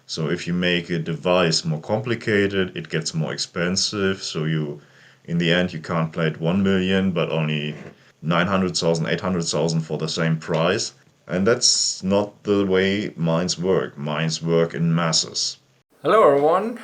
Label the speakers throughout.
Speaker 1: So if you make a device more complicated, it gets more expensive. So in the end, you can't play it 1 million, but only 900,000, 800,000 for the same price. And that's not the way mines work. Mines work in masses.
Speaker 2: Hello everyone,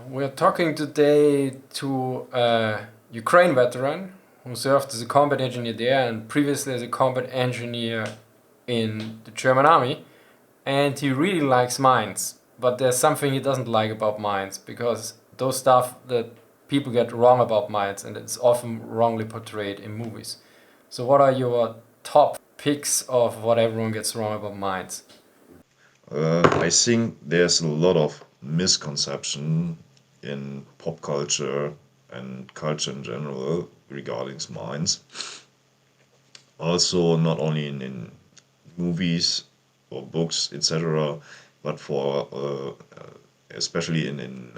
Speaker 2: we're talking today to a Ukraine veteran who served as a combat engineer there and previously as a combat engineer in the German army, and he really likes mines, but there's something he doesn't like about mines because those stuff that people get wrong about mines and it's often wrongly portrayed in movies. So what are your top picks of what everyone gets wrong about mines?
Speaker 1: I think there's a lot of misconception in pop culture and culture in general regarding mines. Also, not only in movies or books, etc., but for especially in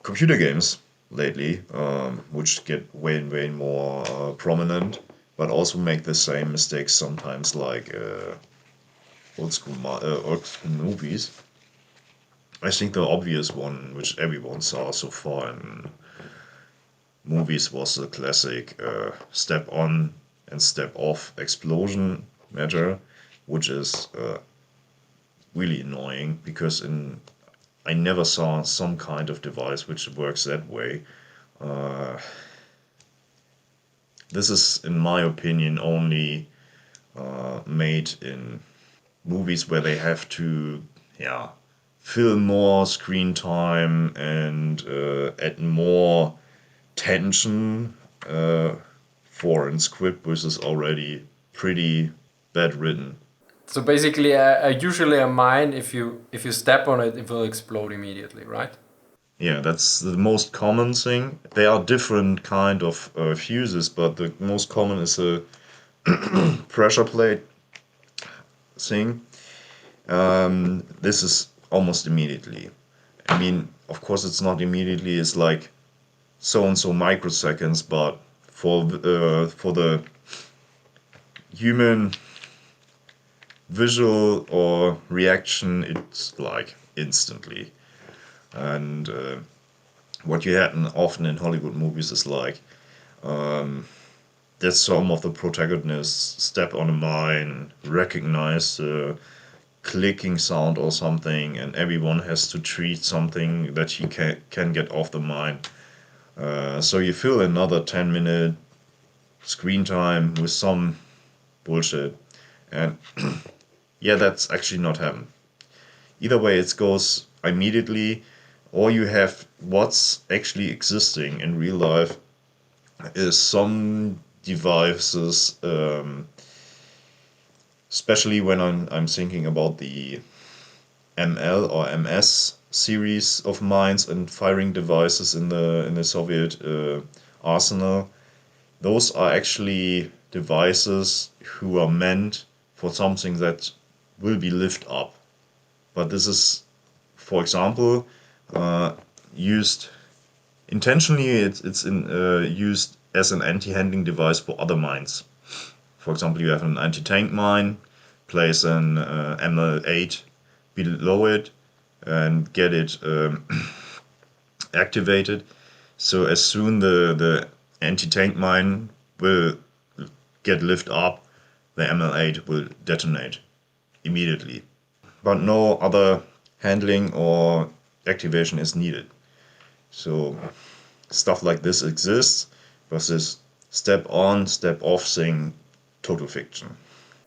Speaker 1: computer games lately, which get way and way more prominent, but also make the same mistakes sometimes, like old school movies. I think the obvious one, which everyone saw so far in movies, was the classic step on and step off explosion matter, which is really annoying because I never saw some kind of device which works that way. Uh, this is, in my opinion, only made in movies where they have to, yeah, fill more screen time and add more tension for a script which is already pretty bad written.
Speaker 2: So basically, usually a mine, if you step on it, it will explode immediately, right?
Speaker 1: Yeah, that's the most common thing. There are different kind of fuses, but the most common is a pressure plate thing. This is almost immediately. I mean, of course, it's not immediately. It's like so and so microseconds, but for the human visual or reaction, it's like instantly. And what you happen often in Hollywood movies is like that some of the protagonists step on a mine, recognize the clicking sound or something, and everyone has to treat something that he can get off the mine. So you fill another 10-minute screen time with some bullshit. And yeah, that's actually not happened. Either way, it goes immediately, or you have what's actually existing in real life is some devices, especially when I'm thinking about the ML or MS series of mines and firing devices in the Soviet arsenal. Those are actually devices who are meant for something that will be lifted up. But this is, for example, uh, used intentionally. It's used as an anti-handling device for other mines. For example, you have an anti-tank mine, place an ML8 below it, and get it activated. So as soon the anti-tank mine will get lift up, the ML8 will detonate immediately. But no other handling or activation is needed. So stuff like this exists, but this step on, step off thing, total fiction.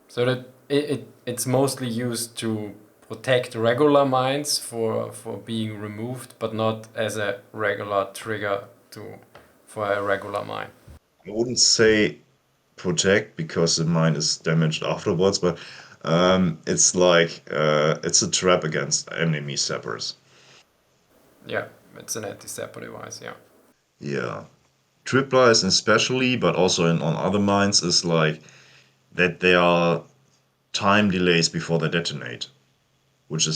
Speaker 2: So that it's mostly used to protect regular mines for being removed, but not as a regular trigger to for a regular mine.
Speaker 1: I wouldn't say protect because the mine is damaged afterwards, but it's like it's a trap against enemy sappers.
Speaker 2: Yeah, it's an anti-sapper device. Yeah.
Speaker 1: Yeah, tripwires especially, but also on other mines is like that there are time delays before they detonate, which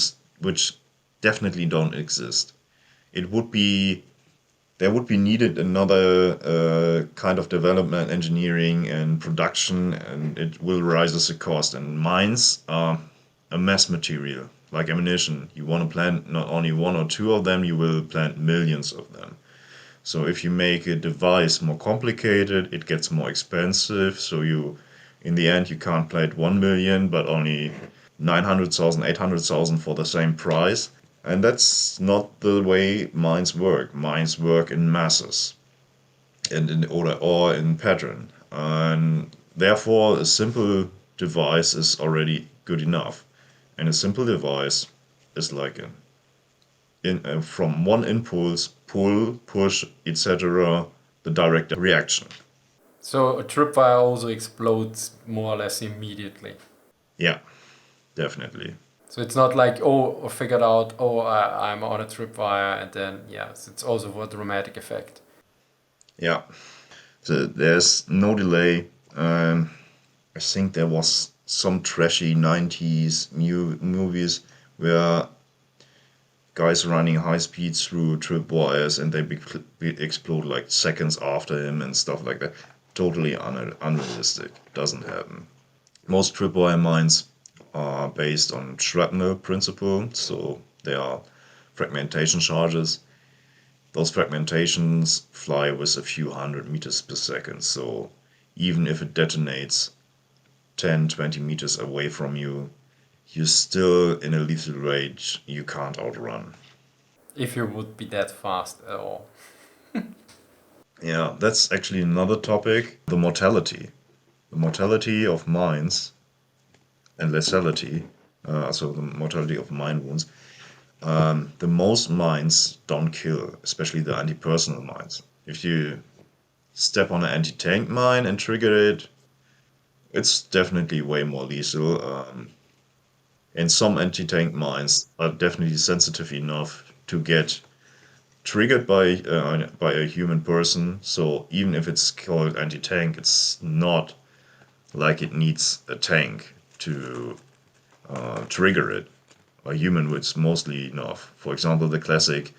Speaker 1: definitely don't exist. It would be there would be needed another kind of development, engineering, and production, and it will rise as a cost. And mines are a mass material. like ammunition. You want to plant not only one or two of them, you will plant millions of them. So if you make a device more complicated, it gets more expensive. So in the end, you can't plant 1 million, but only 900,000, 800,000 for the same price. And that's not the way mines work. Mines work in masses and in order or in pattern. And therefore, a simple device is already good enough. And a simple device is like from one impulse, pull, push, etc., the direct reaction.
Speaker 2: So a tripwire also explodes more or less immediately.
Speaker 1: Yeah, definitely.
Speaker 2: So it's not like, oh, I figured out, oh, I'm on a tripwire, and then, yes, it's also for dramatic effect.
Speaker 1: Yeah. So there's no delay. I think there was some trashy 90s movies where guys running high speed through tripwires and they explode like seconds after him and stuff like that. Totally unrealistic. Doesn't happen. Most tripwire mines are based on shrapnel principle, so they are fragmentation charges. Those fragmentations fly with a few hundred meters per second, so even if it detonates 10, 20 meters away from you, you're still in a lethal range you can't outrun.
Speaker 2: If you would be that fast at all.
Speaker 1: Yeah, that's actually another topic, the mortality. The mortality of mines and lethality, so the mortality of mine wounds. The most mines don't kill, especially the anti-personnel mines. If you step on an anti-tank mine and trigger it, it's definitely way more lethal. And some anti-tank mines are definitely sensitive enough to get triggered by a human person. So even if it's called anti-tank, it's not like it needs a tank to trigger it. A human would mostly enough. For example, the classic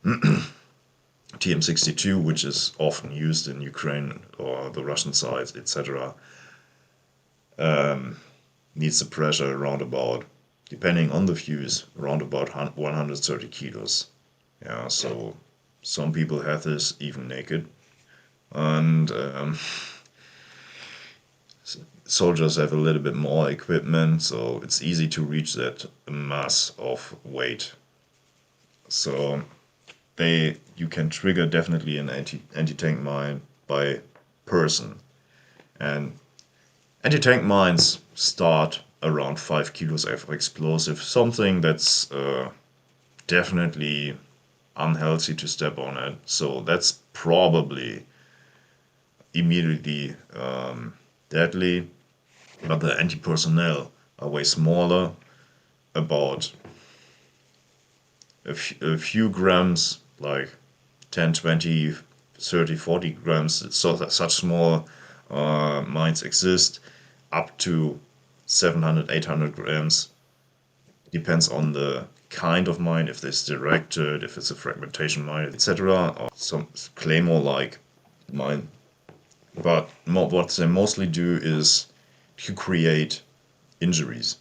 Speaker 1: TM62, which is often used in Ukraine or the Russian side, etc., needs a pressure around about, depending on the fuse, around about 130 kilos. Yeah, so some people have this even naked. And soldiers have a little bit more equipment, so it's easy to reach that mass of weight. So you can trigger definitely an anti-tank mine by person. And anti-tank mines start around 5 kilos of explosive, something that's definitely unhealthy to step on it. So that's probably immediately deadly. But the anti-personnel are way smaller, about a few grams, like 10, 20, 30, 40 grams. So such small mines exist, up to 700, 800 grams. Depends on the kind of mine, if it's directed, if it's a fragmentation mine, etc. Or some Claymore-like mine. But what they mostly do is to create injuries.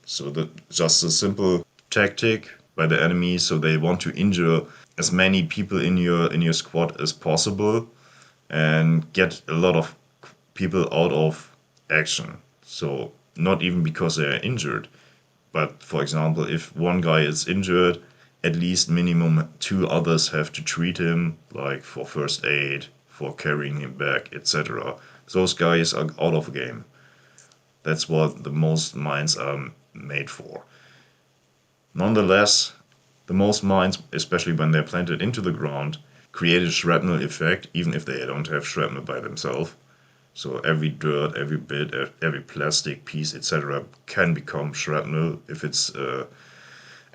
Speaker 1: So just a simple tactic by the enemy. So they want to injure as many people in your squad as possible and get a lot of people out of action. So not even because they are injured, but for example, if one guy is injured, at least minimum two others have to treat him, like for first aid, for carrying him back, etc. Those guys are out of game. That's what the most mines are made for. Nonetheless, the most mines, especially when they're planted into the ground, create a shrapnel effect, even if they don't have shrapnel by themselves. So every dirt, every bit, every plastic piece, etc., can become shrapnel if it's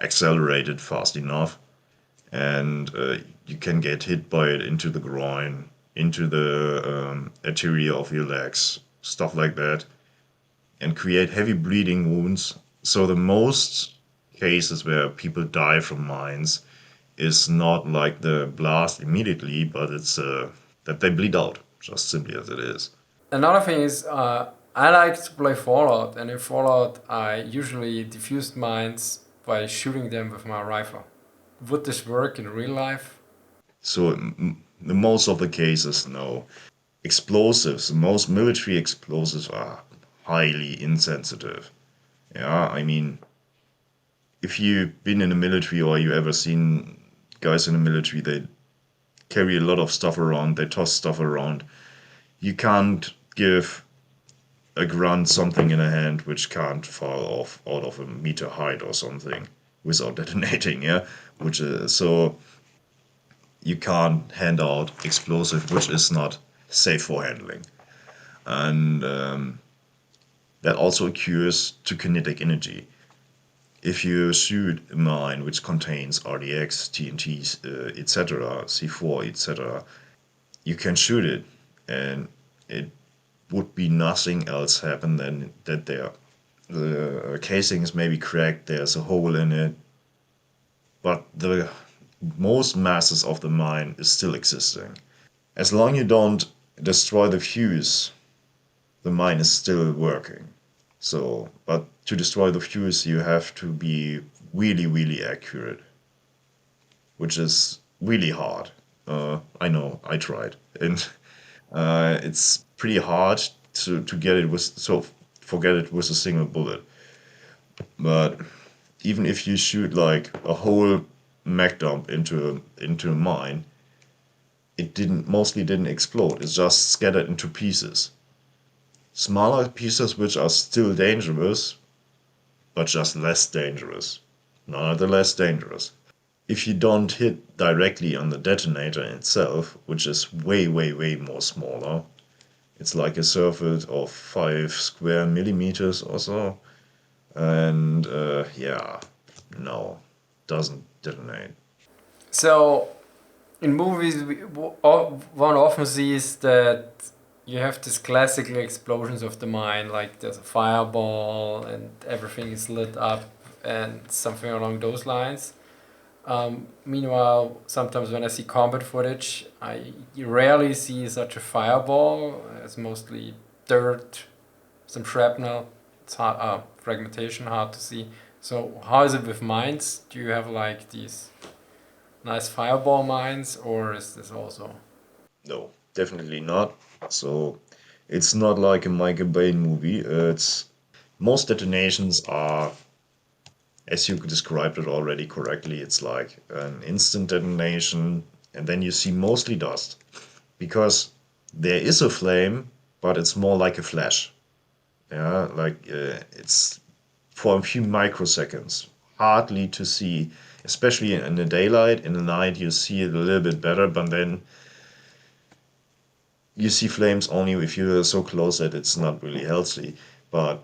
Speaker 1: accelerated fast enough, and you can get hit by it into the groin, into the arteria of your legs, stuff like that, and create heavy bleeding wounds. So the most cases where people die from mines is not like the blast immediately, but it's that they bleed out, just simply as it is.
Speaker 2: Another thing is, I like to play Fallout, and in Fallout, I usually diffused mines by shooting them with my rifle. Would this work in real life?
Speaker 1: So the most of the cases, no. Explosives, most military explosives are highly insensitive. Yeah, I mean, if you've been in the military or you ever seen guys in the military, they carry a lot of stuff around, they toss stuff around. You can't give a grunt something in a hand which can't fall off out of a meter height or something without detonating, yeah? Which is, so you can't hand out explosive which is not safe for handling. And that also occurs to kinetic energy. If you shoot a mine which contains RDX, TNTs, etc., C4, etc., you can shoot it, and it would be nothing else happen than that the casing is maybe cracked, there's a hole in it, but the most masses of the mine is still existing. As long as you don't destroy the fuse, the mine is still working. So, but to destroy the fuse, you have to be really, really accurate, which is really hard. I know, I tried, and it's pretty hard to get it with so forget it with a single bullet. But even if you shoot like a whole mech dump into a mine, it didn't explode. It's just scattered into pieces. Smaller pieces which are still dangerous, but just less dangerous. Nonetheless dangerous. If you don't hit directly on the detonator itself, which is way, way, way more smaller, it's like a surface of 5 square millimeters or so, and yeah, no, doesn't detonate.
Speaker 2: So, in movies, one often sees that you have these classical explosions of the mine, like there's a fireball and everything is lit up and something along those lines. Meanwhile, sometimes when I see combat footage, I rarely see such a fireball. It's mostly dirt, some shrapnel. It's hard, fragmentation, hard to see. So, how is it with mines? Do you have like these nice fireball mines, or is this also?
Speaker 1: No, definitely not. So it's not like a Michael Bay movie. It's most detonations are, as you described it already correctly, it's like an instant detonation, and then you see mostly dust because there is a flame, but it's more like a flash. Yeah, like it's for a few microseconds, hardly to see, especially in the daylight. In the night, you see it a little bit better, but then you see flames only if you're so close that it's not really healthy. But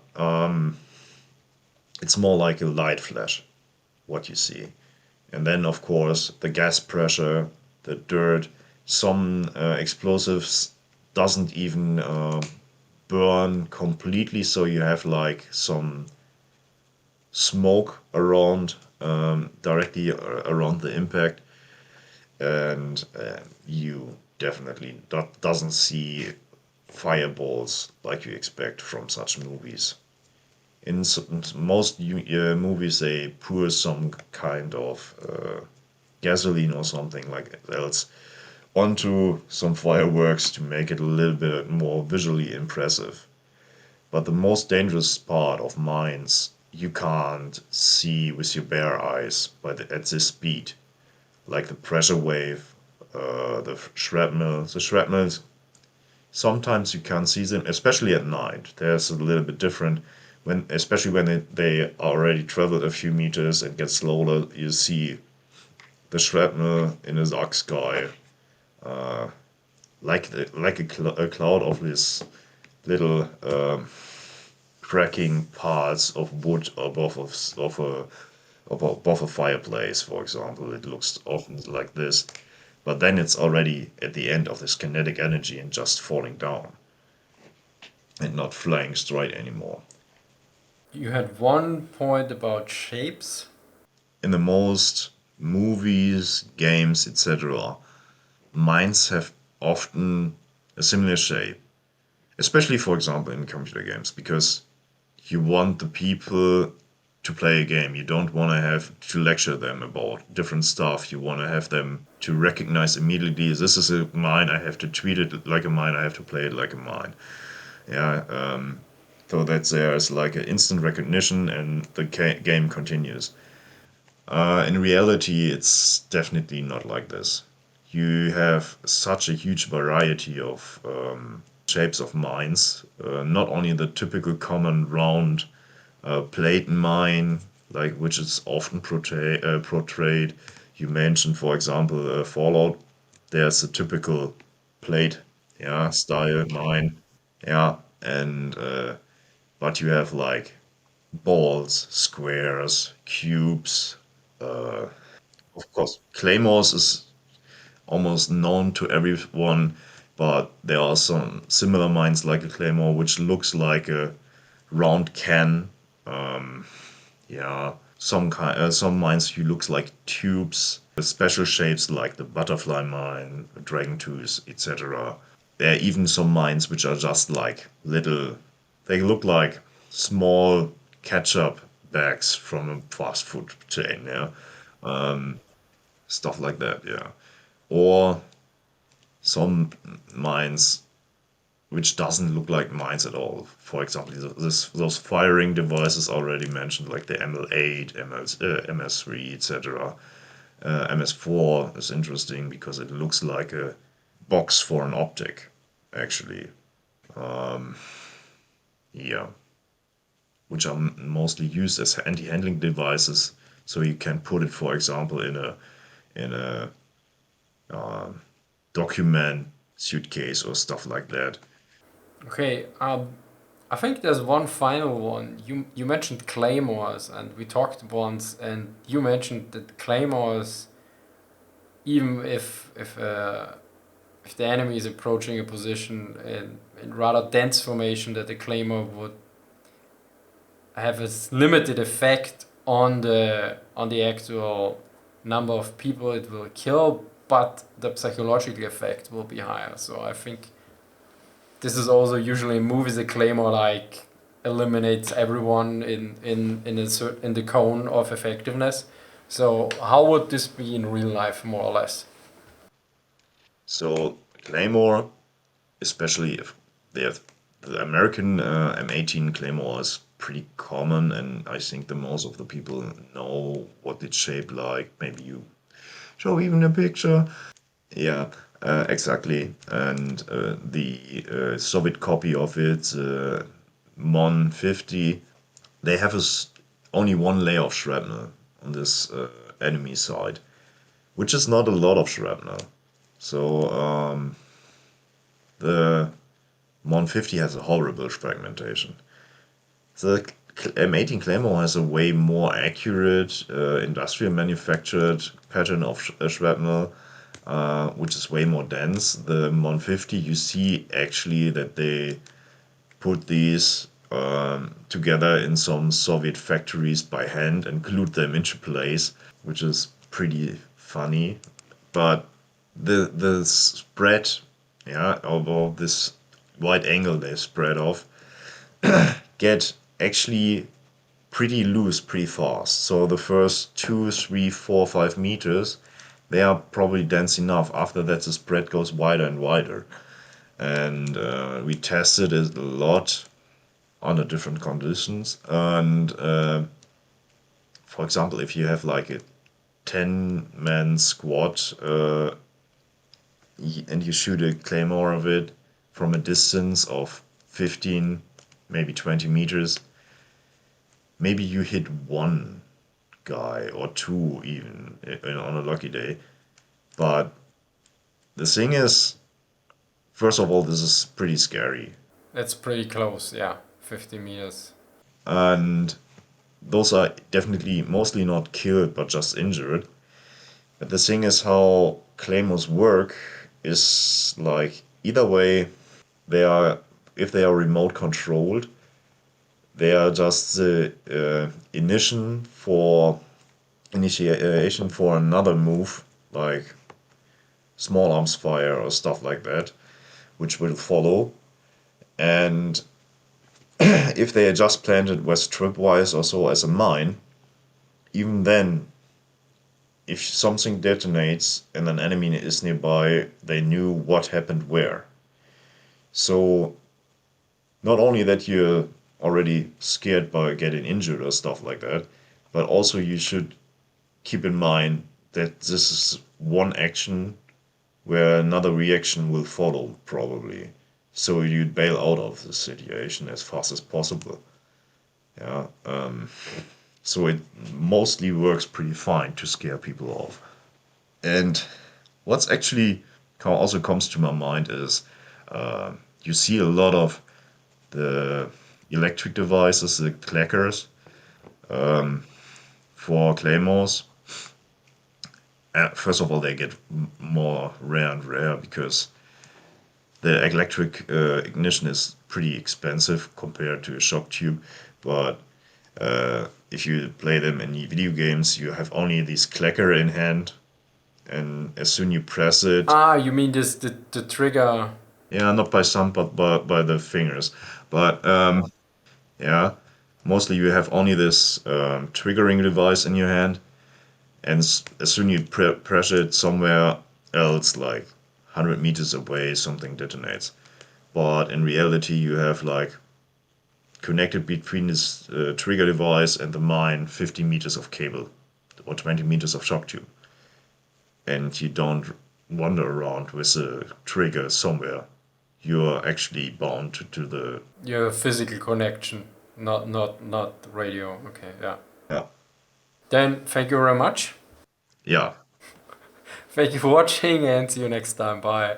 Speaker 1: it's more like a light flash, what you see. And then, of course, the gas pressure, the dirt, some explosives doesn't even burn completely, so you have like some smoke around directly around the impact, and you definitely doesn't see fireballs like you expect from such movies. In most movies, they pour some kind of gasoline or something like else onto some fireworks to make it a little bit more visually impressive. But the most dangerous part of mines you can't see with your bare eyes at this speed, like the pressure wave, the shrapnel. The shrapnels, sometimes you can't see them, especially at night. There's a little bit different when, especially when they already traveled a few meters and get slower. You see the shrapnel in the dark sky, uh, like a cloud of this little cracking parts of wood above a fireplace, for example. It looks often like this, but then it's already at the end of this kinetic energy and just falling down and not flying straight anymore.
Speaker 2: You had one point about shapes.
Speaker 1: In the most movies, games, etc., mines have often a similar shape, especially, for example, in computer games, because you want the people to play a game. You don't want to have to lecture them about different stuff. You want to have them to recognize immediately, this is a mine, I have to treat it like a mine, I have to play it like a mine. Yeah, so that there's like an instant recognition and the game continues. In reality, it's definitely not like this. You have such a huge variety of shapes of mines, not only the typical common round plate mine, like which is often portrayed. You mentioned, for example, Fallout. There's a typical plate, yeah, style mine, yeah, and but you have like balls, squares, cubes. Uh, of course, claymores is almost known to everyone, but there are some similar mines like a claymore, which looks like a round can. Um, yeah, some mines you looks like tubes, with special shapes like the butterfly mine, dragon tooth, etc. There are even some mines which are just like little. They look like small ketchup bags from a fast food chain. Yeah, stuff like that. Yeah, or some mines which doesn't look like mines at all. For example, those firing devices already mentioned, like the ML8, MS3, etc. MS4 is interesting because it looks like a box for an optic, actually. Yeah, which are mostly used as anti-handling devices. So you can put it, for example, in a document suitcase or stuff like that.
Speaker 2: Okay, I think there's one final one. You mentioned claymores, and we talked once, and you mentioned that claymores, even if the enemy is approaching a position in rather dense formation, that the claymore would have a limited effect on the actual number of people it will kill, but the psychological effect will be higher. So I think this is also usually in movies a claymore like eliminates everyone in the cone of effectiveness. So how would this be in real life, more or less?
Speaker 1: So Claymore, especially if they have the American M18 Claymore is pretty common, and I think the most of the people know what it's shaped like. Maybe you show even a picture. Yeah, exactly. And the Soviet copy of it, Mon 50, they have only one layer of shrapnel on this enemy side, which is not a lot of shrapnel. So the Mon 50 has a horrible fragmentation. The M18 Claymore has a way more accurate, industrial manufactured pattern of shrapnel, which is way more dense. The Mon 50, you see actually that they put these together in some Soviet factories by hand and glued them into place, which is pretty funny. But the spread, yeah, of this wide angle they spread off, get actually pretty loose pretty fast. So the first 2, 3, 4, 5 meters, they are probably dense enough. After that, the spread goes wider and wider. And we tested it a lot under different conditions. And for example, if you have like a 10-man squad and you shoot a claymore of it from a distance of 15, maybe 20 meters, maybe you hit one guy or two even on a lucky day. But the thing is, first of all, this is pretty scary.
Speaker 2: That's pretty close, yeah, 50 meters.
Speaker 1: And those are definitely mostly not killed but just injured. But the thing is, how claymores work is like either way, they are, if they are remote controlled, they are just the initiation for another move, like small arms fire or stuff like that, which will follow. And if they had just planted west tripwires or so as a mine, even then, if something detonates and an enemy is nearby, they knew what happened where. So not only that you're already scared by getting injured or stuff like that, but also you should keep in mind that this is one action where another reaction will follow, probably. So you'd bail out of the situation as fast as possible. Yeah. So it mostly works pretty fine to scare people off. And what's actually also comes to my mind is you see a lot of the electric devices, the clackers for claymores. First of all, they get more rare and rare because the electric ignition is pretty expensive compared to a shock tube. But if you play them in video games, you have only this clacker in hand, and as soon you press it,
Speaker 2: Ah, you mean this the trigger?
Speaker 1: yeah, not by thumb, but by the fingers. But yeah, mostly you have only this triggering device in your hand, and as soon you press it somewhere else, like 100 meters away, something detonates. But in reality, you have like connected between this trigger device and the mine 50 meters of cable or 20 meters of shock tube. And you don't wander around with a trigger somewhere. You're actually bound to the.
Speaker 2: Your physical connection, not radio. Okay, yeah.
Speaker 1: Yeah.
Speaker 2: Then thank you very much.
Speaker 1: Yeah.
Speaker 2: Thank you for watching and see you next time. Bye.